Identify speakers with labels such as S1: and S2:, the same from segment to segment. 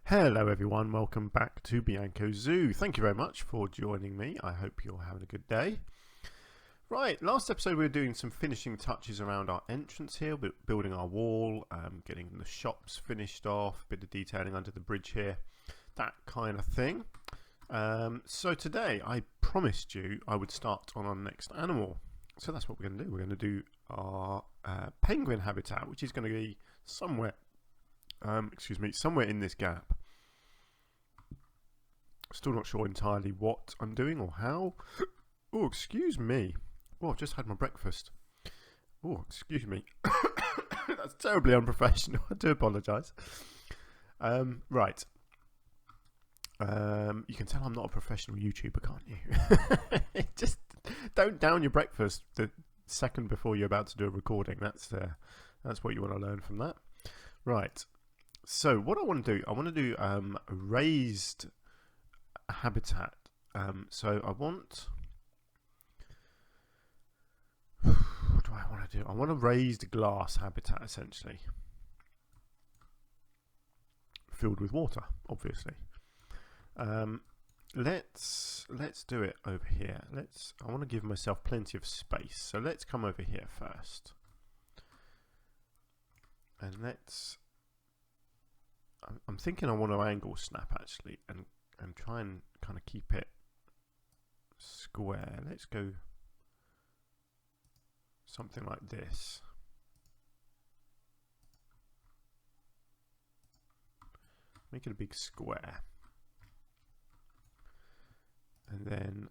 S1: Hello everyone, welcome back to Bianco Zoo. Thank you very much for joining me. I hope you're having a good day. Right, last episode we were doing some finishing touches around our entrance here, building our wall, getting the shops finished off, bit of detailing under the bridge here, that kind of thing. So today I promised you I would start on our next animal. So that's what we're going to do. We're going to do our penguin habitat, which is going to be somewhere somewhere in this gap. Still not sure entirely what I'm doing or how. Oh, excuse me. Oh, I've just had my breakfast. Oh, excuse me. That's terribly unprofessional. I do apologise. Right. You can tell I'm not a professional YouTuber, can't you? Just don't down your breakfast the second before you're about to do a recording. That's what you want to learn from that. Right. So what I want to do, a raised habitat. So I want. What do I want to do? I want a raised glass habitat, essentially, filled with water, obviously. Let's do it over here. I want to give myself plenty of space. So let's come over here first, and I'm thinking I want to angle snap actually, and try and kind of keep it square. Let's go something like this. Make it a big square. And then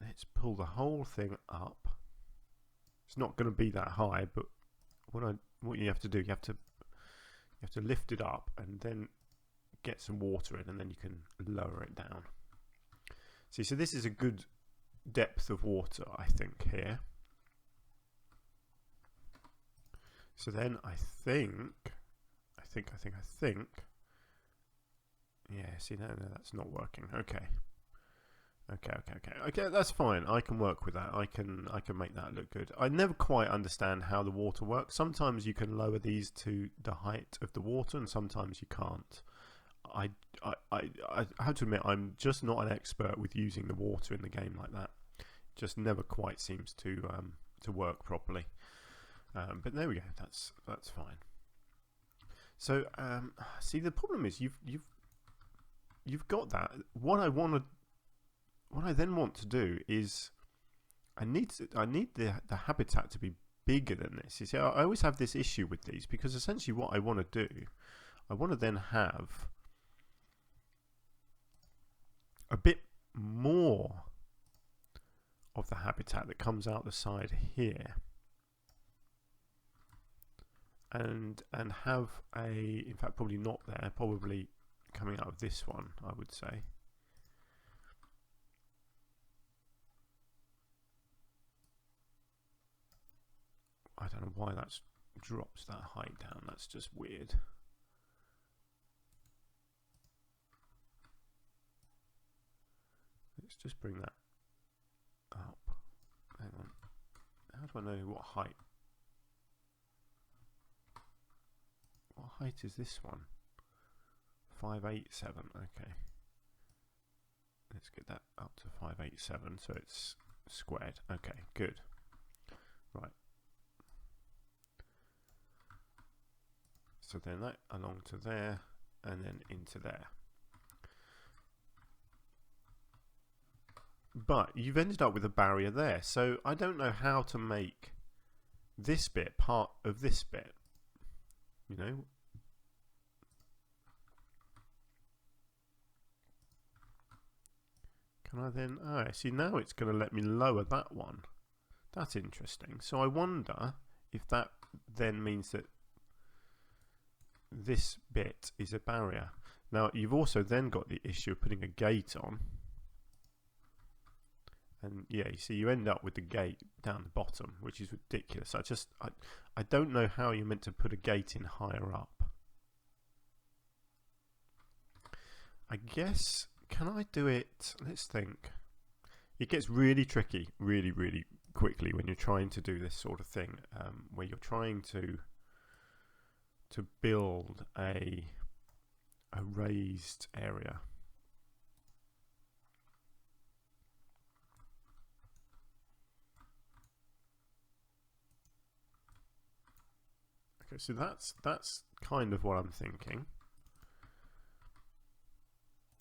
S1: let's pull the whole thing up. It's not going to be that high, but what you have to do, you have to lift it up and then get some water in, and then you can lower it down. See, so this is a good depth of water, I think, here. So then I think. Yeah, see, no, that's not working. Okay, that's fine. I can work with that. I can make that look good. I never quite understand how the water works. Sometimes you can lower these to the height of the water, and sometimes you can't. I have to admit, I'm just not an expert with using the water in the game like that. Just never quite seems to work properly. But there we go. That's fine. So see, the problem is you've got that. What I then want to do is I need the habitat to be bigger than this. You see, I always have this issue with these, because essentially what I want to do, I want to then have a bit more of the habitat that comes out the side here, and have in fact probably not there, probably coming out of this one, I would say. I don't know why that drops that height down. That's just weird. Let's just bring that up. Hang on. How do I know what height? What height is this one? 587. Okay. Let's get that up to 587 so it's squared. Okay, good. Right. So then that along to there and then into there. But you've ended up with a barrier there, so I don't know how to make this bit part of this bit. You know? Can I then... Oh, see, now it's going to let me lower that one. That's interesting. So I wonder if that then means that this bit is a barrier. Now, you've also then got the issue of putting a gate on. And yeah, you see, you end up with the gate down the bottom, which is ridiculous. I don't know how you're meant to put a gate in higher up. I guess, can I do it? Let's think. It gets really tricky, really quickly when you're trying to do this sort of thing, where you're trying to build a a raised area. Okay, so that's kind of what I'm thinking.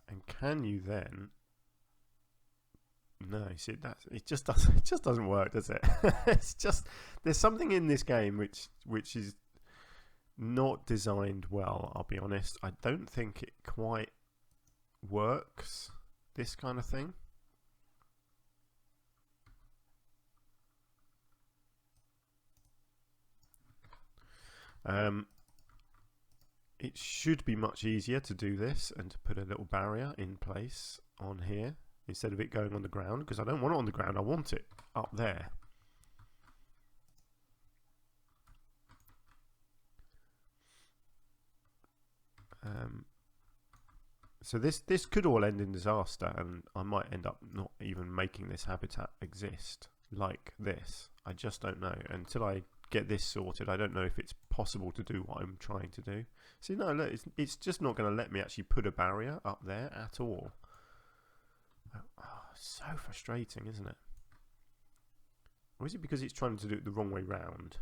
S1: And can you then? No, see that it just doesn't work, does it? It's just there's something in this game which is not designed well. I'll be honest. I don't think it quite works. This kind of thing. It should be much easier to do this and to put a little barrier in place on here instead of it going on the ground, because I don't want it on the ground, I want it up there. So this could all end in disaster, and I might end up not even making this habitat exist like this. I just don't know. Until I get this sorted, I don't know if it's possible to do what I'm trying to do. See, no, look, it's just not going to let me actually put a barrier up there at all. Oh, so frustrating, isn't it? Or is it because it's trying to do it the wrong way round?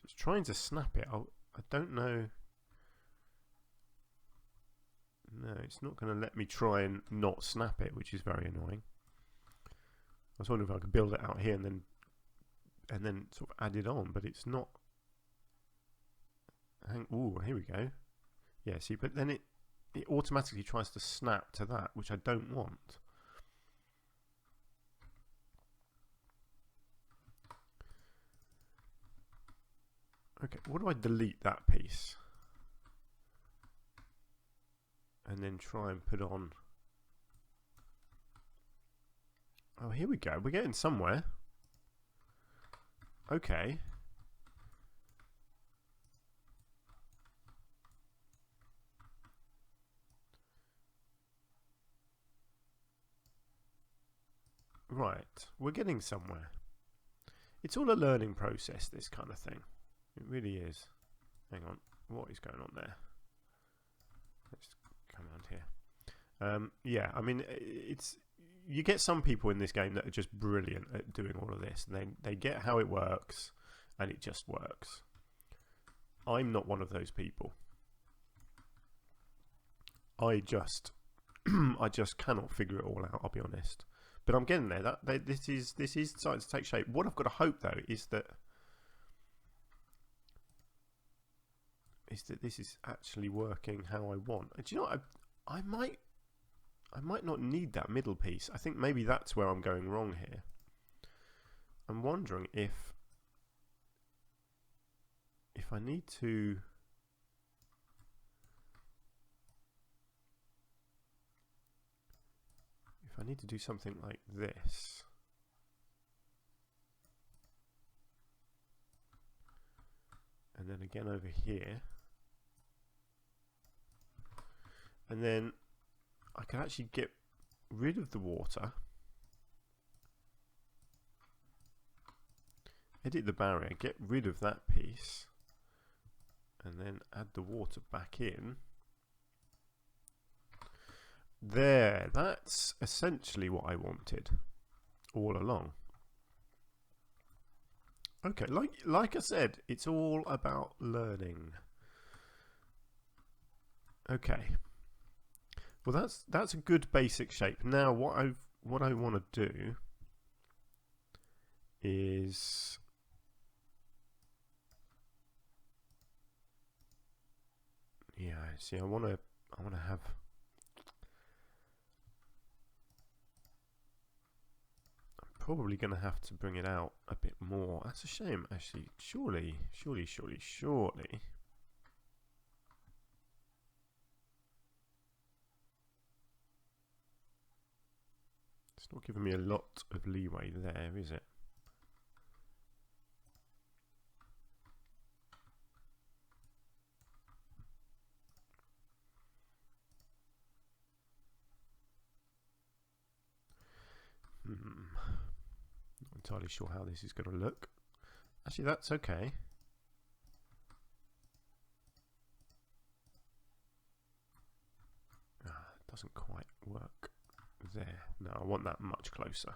S1: It's trying to snap it. I don't know. No, it's not going to let me try and not snap it, which is very annoying. I was wondering if I could build it out here and then sort of add it on, but it's not. Ooh, here we go. Yeah, see, but then it automatically tries to snap to that, which I don't want. Okay, what do I delete that piece? And then try and put on. Oh, here we go. We're getting somewhere. Okay. Right, we're getting somewhere. It's all a learning process, this kind of thing. It really is. Hang on, what is going on there? Let's come around here. Yeah, I mean, you get some people in this game that are just brilliant at doing all of this. They get how it works, and it just works. I'm not one of those people. I just cannot figure it all out. I'll be honest. But I'm getting there. This is starting to take shape. What I've got to hope though is that this is actually working how I want. Do you know what? I might not need that middle piece. I think maybe that's where I'm going wrong here. I'm wondering if I need to. I need to do something like this. And then again over here. And then I can actually get rid of the water. Edit the barrier, get rid of that piece. And then add the water back in. There, that's essentially what I wanted all along. Okay, like I said, it's all about learning. Okay. Well, that's a good basic shape. Now, what I want to do is see, I want to have. Probably going to have to bring it out a bit more. That's a shame, actually. Surely. It's not giving me a lot of leeway there, is it? entirely sure how this is going to look. Actually, that's okay. It doesn't quite work there. No, I want that much closer.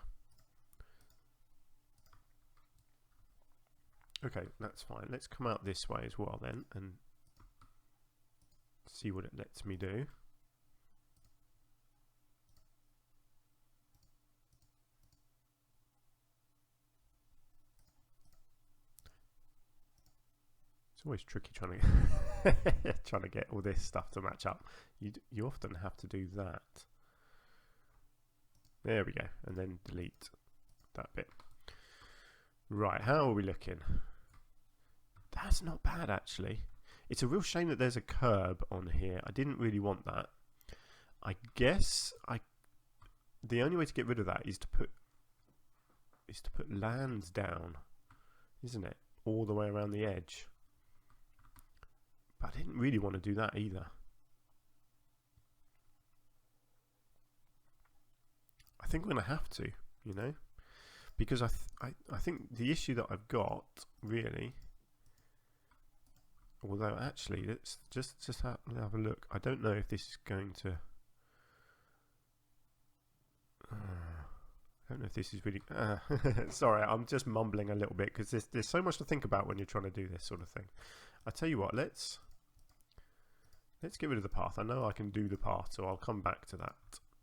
S1: Okay, that's fine. Let's come out this way as well then and see what it lets me do. It's always tricky trying to trying to get all this stuff to match up. You often have to do that. There we go, and then delete that bit. Right, how are we looking? That's not bad actually. It's a real shame that there's a curb on here. I didn't really want that. I guess the only way to get rid of that is to put lands down, isn't it? All the way around the edge. But I didn't really want to do that either. I think I'm going to have to, you know, because I think the issue that I've got really, although actually let's just have a look. I don't know if this is going to. I don't know if this is really. Sorry, I'm just mumbling a little bit because there's so much to think about when you're trying to do this sort of thing. I tell you what, let's get rid of the path. I know I can do the path, so I'll come back to that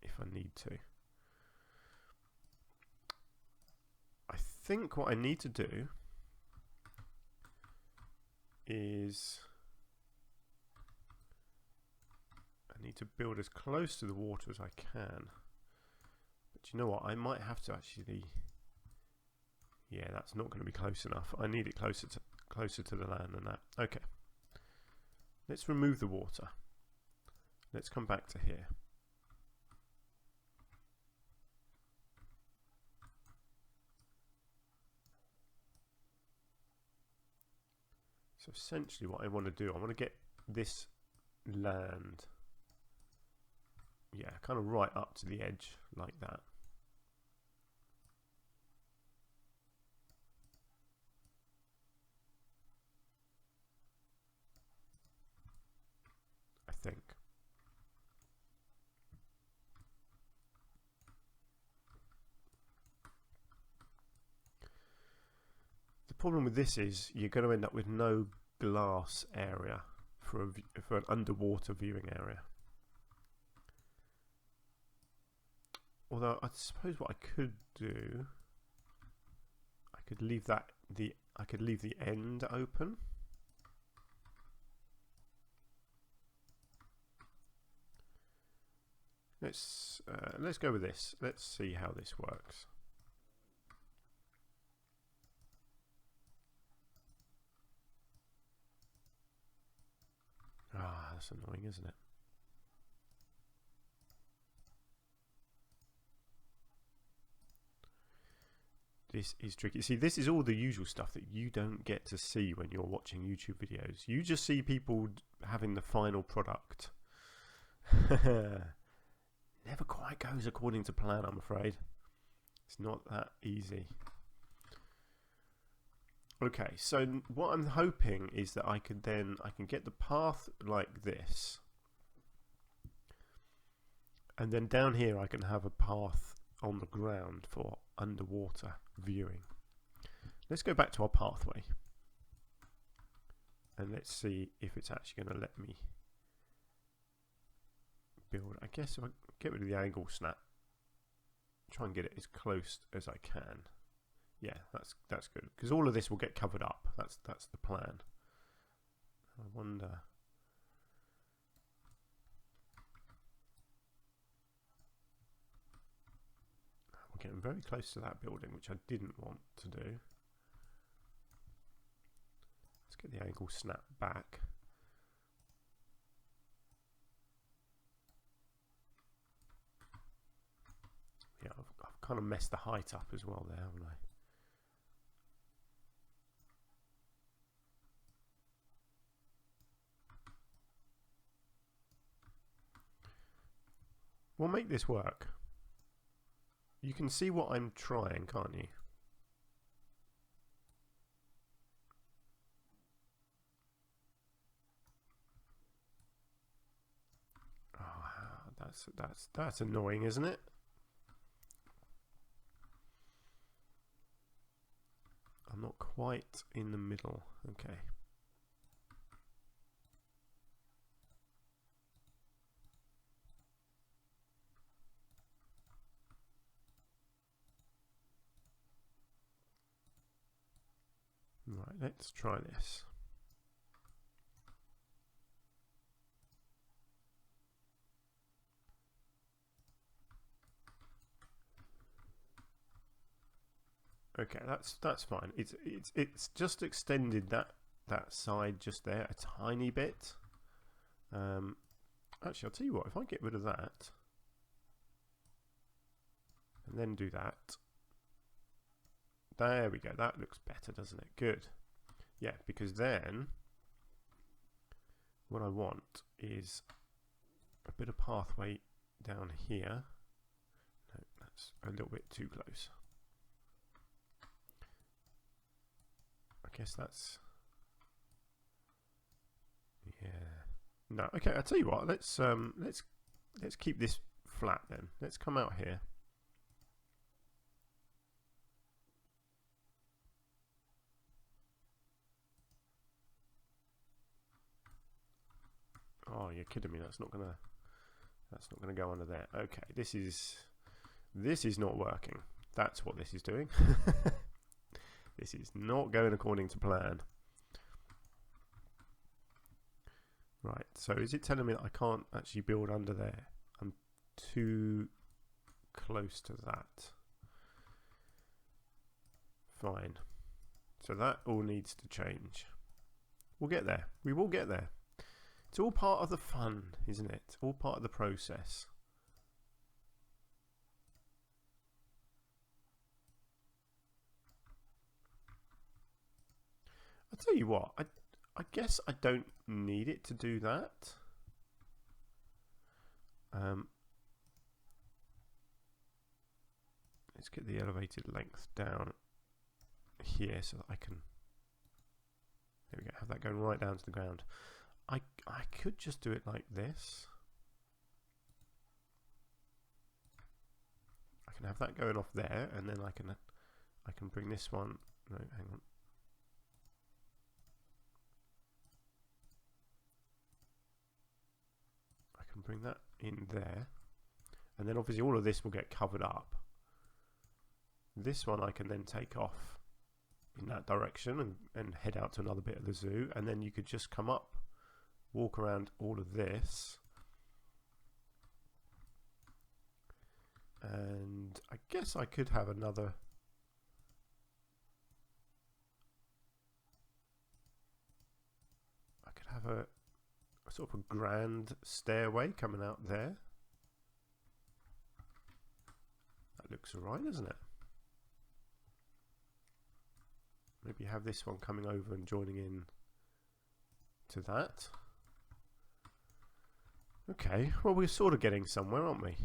S1: if I need to. I think what I need to do is I need to build as close to the water as I can. But you know what? I might have to actually. Yeah, that's not going to be close enough. I need it closer to the land than that. Okay. Let's remove the water. Let's come back to here. So essentially what I want to do, I want to get this land, yeah, kind of right up to the edge like that. I think. The problem with this is you're going to end up with no glass area for an underwater viewing area. Although I suppose what I could do, I could leave the end open. Let's go with this. Let's see how this works. Ah, that's annoying, isn't it? This is tricky. See, this is all the usual stuff that you don't get to see when you're watching YouTube videos. You just see people having the final product. Never quite goes according to plan, I'm afraid. It's not that easy. Okay, so what I'm hoping is that I can get the path like this, and then down here I can have a path on the ground for underwater viewing. Let's go back to our pathway and let's see if it's actually going to let me build. I guess if I get rid of the angle snap, try and get it as close as I can. Yeah, that's good, because all of this will get covered up. That's the plan. I wonder. We're getting very close to that building, which I didn't want to do. Let's get the angle snap back. Yeah, I've kind of messed the height up as well there, haven't I? We'll make this work. You can see what I'm trying, can't you? That's annoying, isn't it? I'm not quite in the middle. Okay. Right, let's try this. Okay, that's fine. It's just extended that side just there a tiny bit. Actually, I'll tell you what. If I get rid of that and then do that, there we go. That looks better, doesn't it? Good. Yeah, because then what I want is a bit of pathway down here. No, that's a little bit too close. I guess that's, yeah. No, okay. I'll tell you what. Let's keep this flat then. Let's come out here. Oh, you're kidding me. That's not gonna go under there. Okay, this is not working. That's what this is doing. This is not going according to plan. Right, so is it telling me that I can't actually build under there? I'm too close to that. Fine. So that all needs to change. We'll get there. We will get there. It's all part of the fun, isn't it? All part of the process. I'll tell you what, I guess I don't need it to do that. Let's get the elevated length down here so that I can, there we go, have that going right down to the ground. I could just do it like this. I can have that going off there, and then I can bring this one, no, hang on. I can bring that in there, and then obviously all of this will get covered up. This one I can then take off in that direction and head out to another bit of the zoo, and then you could just come up, walk around all of this, and I guess I could have another, I could have a sort of a grand stairway coming out there. That looks alright, doesn't it? Maybe have this one coming over and joining in to that. Okay, well, we're sort of getting somewhere, aren't we?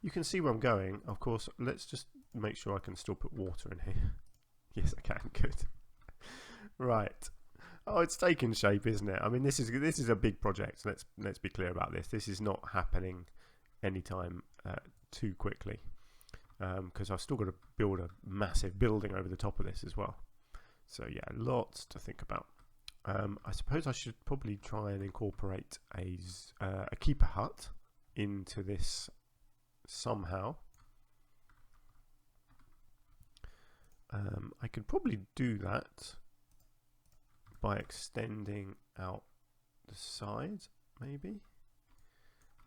S1: You can see where I'm going. Of course, let's just make sure I can still put water in here. Yes, I can. Good. Right. Oh, it's taking shape, isn't it? I mean, this is a big project. Let's be clear about this. This is not happening anytime too quickly, because I've still got to build a massive building over the top of this as well. So yeah, lots to think about. I suppose I should probably try and incorporate a keeper hut into this somehow. I could probably do that by extending out the sides, maybe.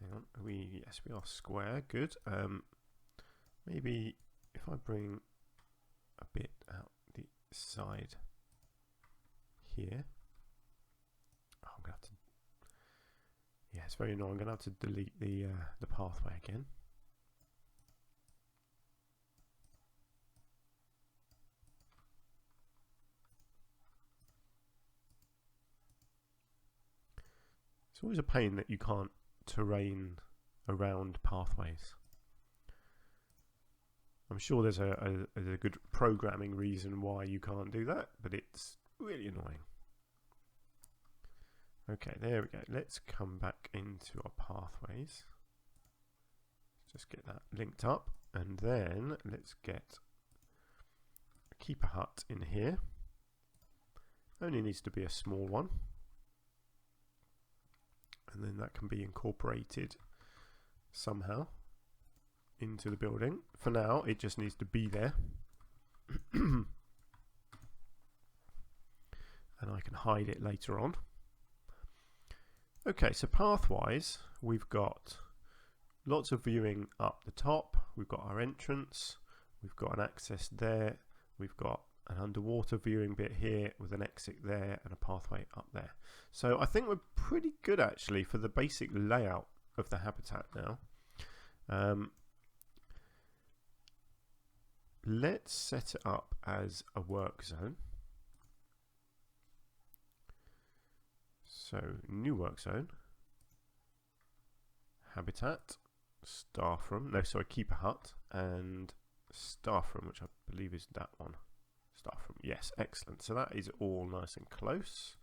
S1: Hang on, yes, we are square. Good. Maybe if I bring a bit out the side here. Oh, I'm gonna have to. Yeah, it's very annoying. I'm gonna have to delete the pathway again. It's always a pain that you can't terrain around pathways. I'm sure there's a good programming reason why you can't do that, but it's really annoying. Okay, there we go. Let's come back into our pathways. Just get that linked up, and then let's get a keeper hut in here. Only needs to be a small one, and then that can be incorporated somehow into the building. For now, it just needs to be there. And I can hide it later on. Okay, so pathwise, we've got lots of viewing up the top. We've got our entrance, we've got an access there, we've got an underwater viewing bit here with an exit there and a pathway up there. So I think we're pretty good actually for the basic layout of the habitat now. Let's set it up as a work zone. So new work zone, habitat, staff room, no sorry, keeper hut, and staff room, which I believe is that one. Staff room, yes, excellent. So that is all nice and close.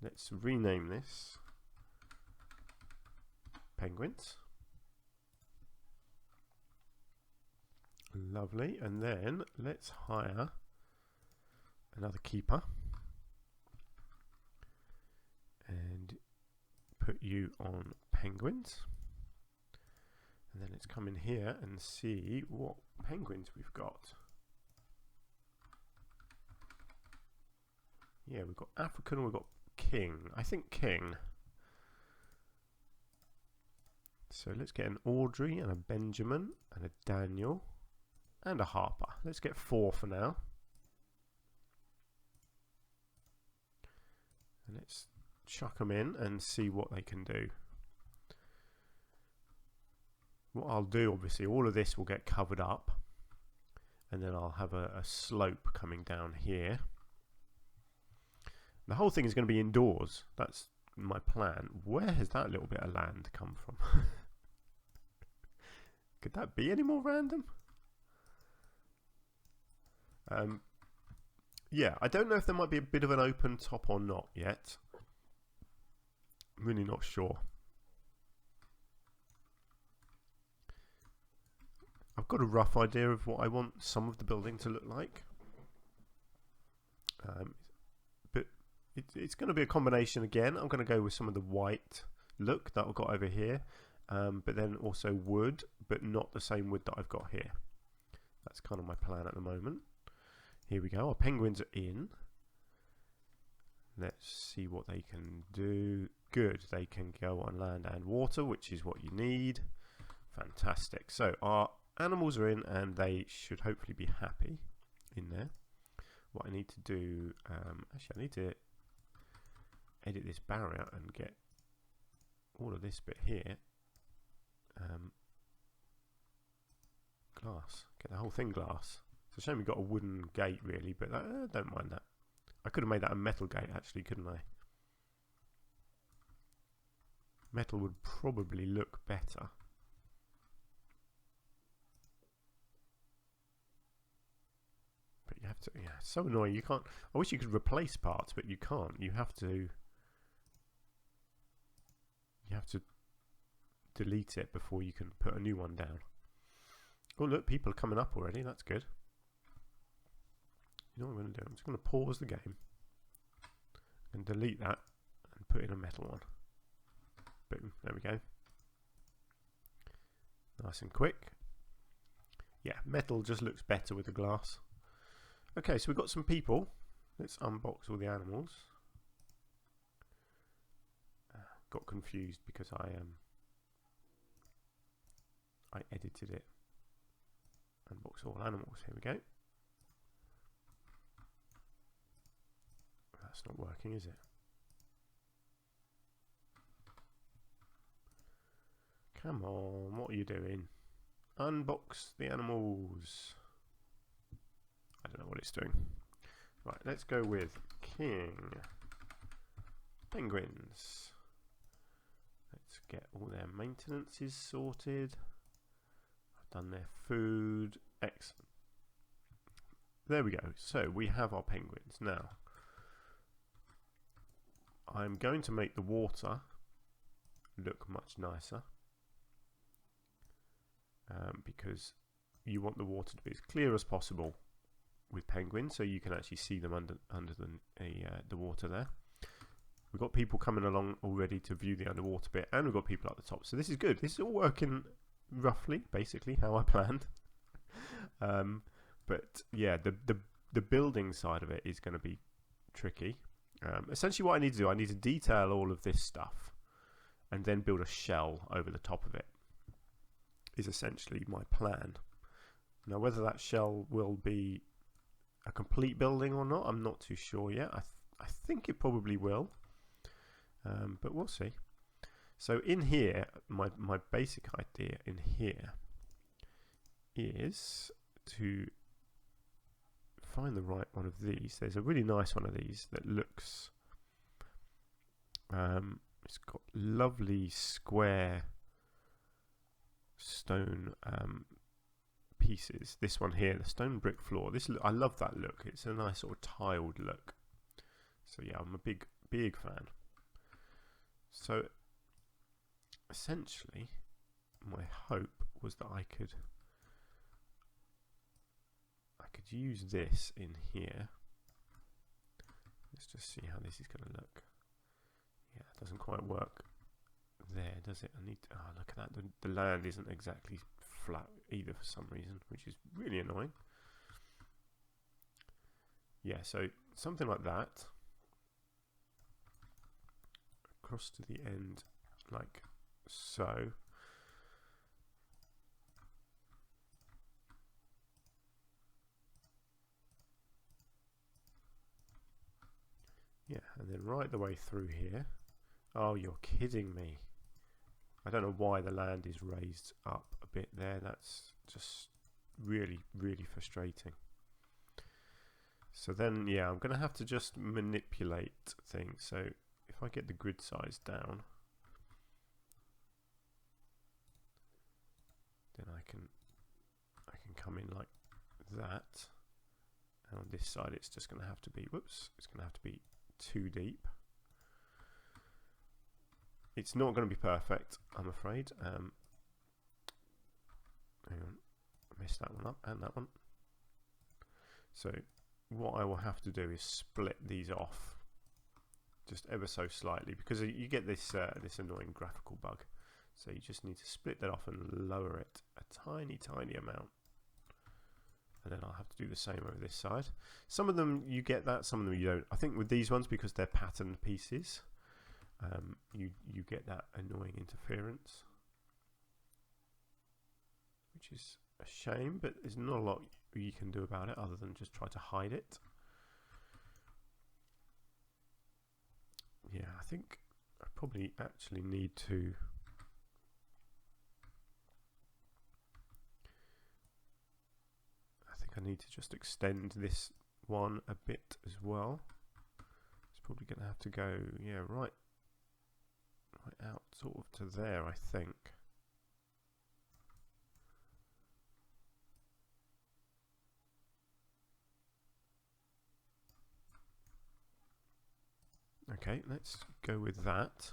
S1: Let's rename this penguins. Lovely, and then let's hire another keeper and put you on penguins, and then let's come in here and see what penguins we've got. Yeah, we've got African, we've got king. I think king. So let's get an Audrey and a Benjamin and a Daniel and a Harper. Let's get 4 for now. And let's chuck them in and see what they can do. What I'll do, obviously, all of this will get covered up, and then I'll have a slope coming down here. The whole thing is going to be indoors. That's my plan. Where has that little bit of land come from? Could that be any more random? Yeah, I don't know if there might be a bit of an open top or not yet. I'm really not sure. I've got a rough idea of what I want some of the building to look like. But it's going to be a combination again. I'm going to go with some of the white look that I've got over here. But then also wood, but not the same wood that I've got here. That's kind of my plan at the moment. Here we go, our penguins are in. Let's see what they can do. Good, they can go on land and water, which is what you need. Fantastic. So our animals are in, and they should hopefully be happy in there. What I need to do, actually I need to edit this barrier and get all of this bit here. Glass, get the whole thing glass. It's a shame we got a wooden gate really, but I don't mind that. I could have made that a metal gate actually, couldn't I? Metal would probably look better. But you have to, yeah, it's so annoying. You can't, I wish you could replace parts, but you can't. You have to delete it before you can put a new one down. Oh look, people are coming up already, that's good. You know what I'm going to do? I'm just going to pause the game and delete that and put in a metal one. Boom, there we go. Nice and quick. Yeah, metal just looks better with the glass. Okay, so we've got some people. Let's unbox all the animals. Got confused because I edited it. Unbox all animals, here we go. That's not working, is it? Come on, what are you doing? Unbox the animals. I don't know what it's doing. Right, let's go with king. Penguins. Let's get all their maintenances sorted. I've done their food. Excellent. There we go. So we have our penguins. Now, I'm going to make the water look much nicer. because you want the water to be as clear as possible with penguins, so you can actually see them under the water there. We've got people coming along already to view the underwater bit, and we've got people at the top. So this is good. This is all working roughly, basically, how I planned. But yeah, the building side of it is going to be tricky. Essentially what I need to do, I need to detail all of this stuff and then build a shell over the top of it, is essentially my plan. Now whether that shell will be a complete building or not, I'm not too sure yet. I think it probably will. But we'll see. So in here, my basic idea in here is to find the right one of these. There's a really nice one of these that looks, it's got lovely square stone pieces. This one here, the stone brick floor. I love that look. It's a nice sort of tiled look. So yeah, I'm a big fan. So essentially my hope was that I could use this in here. Let's just see how this is going to look. Yeah, it doesn't quite work there, does it? I need to, oh, look at that. The land isn't exactly flat either for some reason, which is really annoying. Yeah, so something like that. Across to the end, like so. Yeah, and then right the way through here. Oh, you're kidding me. I don't know why the land is raised up a bit there. That's just really, really frustrating. So then, yeah, I'm going to have to just manipulate things. So if I get the grid size down, then I can come in like that. And on this side, it's just going to have to be, whoops, it's going to have to be too deep. It's not going to be perfect, I'm afraid. Hang on, I messed that one up and that one. So what I will have to do is split these off just ever so slightly, because you get this this annoying graphical bug. So you just need to split that off and lower it a tiny amount. And then I'll have to do the same over this side. Some of them you get that, some of them you don't. I think with these ones, because they're patterned pieces, you get that annoying interference, which is a shame, but there's not a lot you can do about it other than just try to hide it. Yeah, I think I probably actually need to I need to just extend this one a bit as well. It's probably going to have to go, yeah, right out sort of to there, I think. Okay, let's go with that.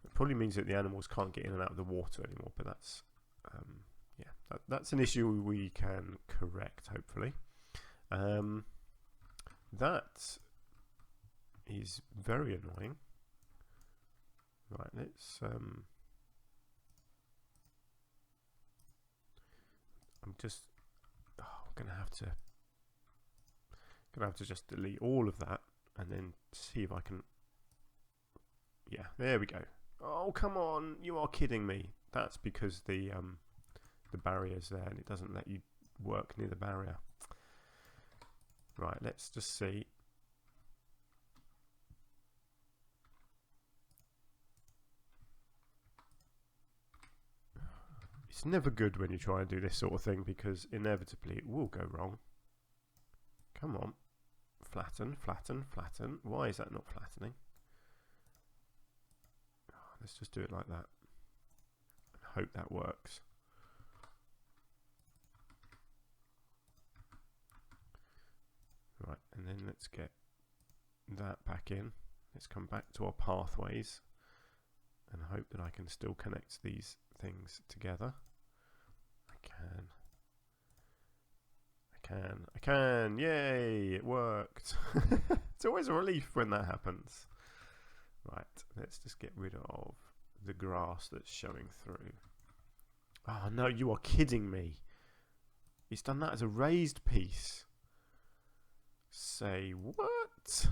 S1: It probably means that the animals can't get in and out of the water anymore, but that's yeah, that's an issue we can correct, hopefully. That is very annoying. Right, let's I'm just gonna have to just delete all of that and then see if I can. Yeah, there we go. Oh, come on, you are kidding me. That's because the barrier's there and it doesn't let you work near the barrier. Right, let's just see. It's never good when you try and do this sort of thing, because inevitably it will go wrong. Come on. Flatten, flatten, flatten. Why is that not flattening? Oh, let's just do it like that. Hope that works. Right, and then let's get that back in. Let's come back to our pathways. and hope that I can still connect these things together. I can, yay, it worked. It's always a relief when that happens. Right, let's just get rid of the grass that's showing through. Oh no, you are kidding me. It's done that as a raised piece. Say what?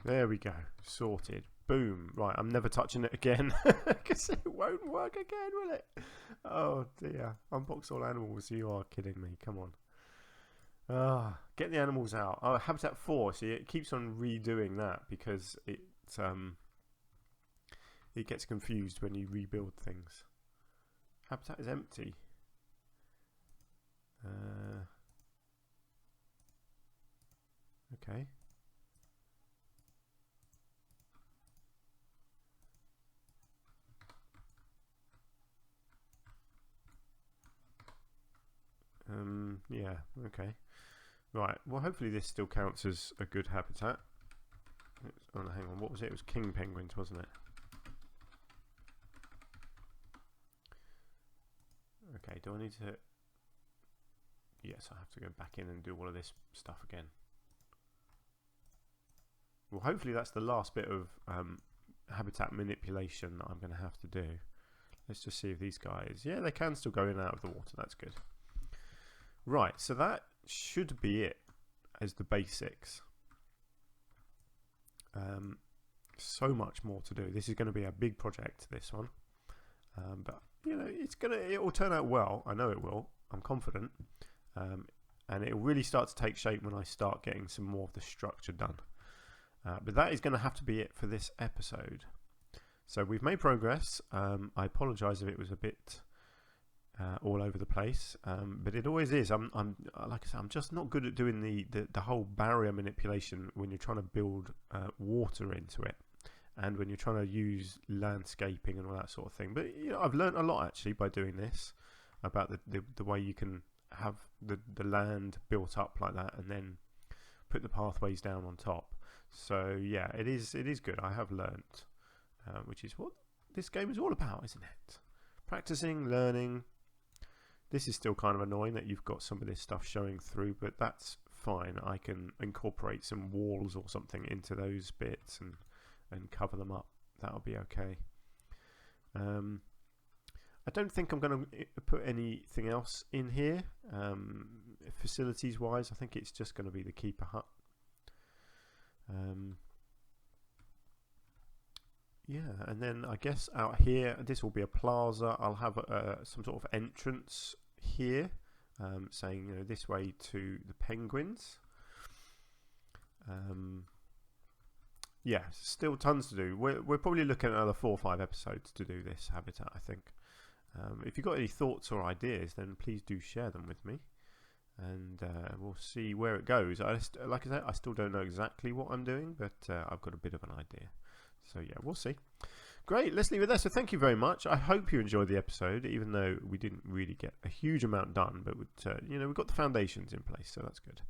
S1: There we go, sorted. Boom. Right, I'm never touching it again because it won't work again, will it? Oh dear. Unbox all animals. You are kidding me. Come on. Get the animals out. Oh, Habitat 4. See, it keeps on redoing that because it gets confused when you rebuild things. Habitat is empty. Okay. Yeah, okay. Right, well hopefully this still counts as a good habitat. Oh no, hang on, what was it? It was king penguins, wasn't it? Okay, do I need to... Yes, I have to go back in and do all of this stuff again. Well, hopefully that's the last bit of habitat manipulation that I'm going to have to do. Let's just see if these guys... Yeah, they can still go in and out of the water, that's good. Right, so that should be it as the basics. So much more to do. This is going to be a big project, this one. But you know, it will turn out well. I know it will. I'm confident. And it will really start to take shape when I start getting some more of the structure done. But that is going to have to be it for this episode. So we've made progress. I apologise if it was a bit all over the place, but it always is. I'm like I said, I'm just not good at doing the whole barrier manipulation when you're trying to build water into it, and when you're trying to use landscaping and all that sort of thing. But you know, I've learned a lot actually by doing this about the way you can have the land built up like that, and then put the pathways down on top. So yeah, it is good. I have learnt, which is what this game is all about, isn't it? Practicing, learning. This is still kind of annoying that you've got some of this stuff showing through, but that's fine. I can incorporate some walls or something into those bits and cover them up. That'll be okay. I don't think I'm going to put anything else in here. Facilities wise, I think it's just going to be the keeper hut. Yeah, and then I guess out here, this will be a plaza. I'll have some sort of entrance here, saying, you know, this way to the penguins. Yeah, still tons to do. We're probably looking at another 4 or 5 episodes to do this habitat, I think. If you've got any thoughts or ideas, then please do share them with me, and we'll see where it goes. Like I said, I still don't know exactly what I'm doing, but I've got a bit of an idea. So yeah, we'll see. Great, let's leave it there. So thank you very much. I hope you enjoyed the episode, even though we didn't really get a huge amount done, but you know, we've got the foundations in place, so that's good.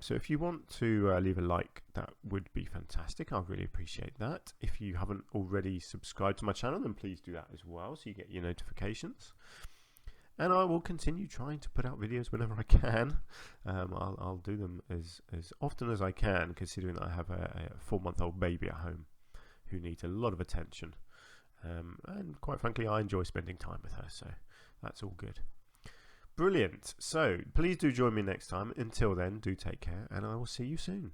S1: So if you want to leave a like, that would be fantastic. I really appreciate that. If you haven't already subscribed to my channel, then please do that as well, so you get your notifications. And I will continue trying to put out videos whenever I can. I'll do them as often as I can, considering that I have a 4-month-old baby at home who needs a lot of attention. And quite frankly, I enjoy spending time with her, so that's all good. Brilliant. So please do join me next time. Until then, do take care, and I will see you soon.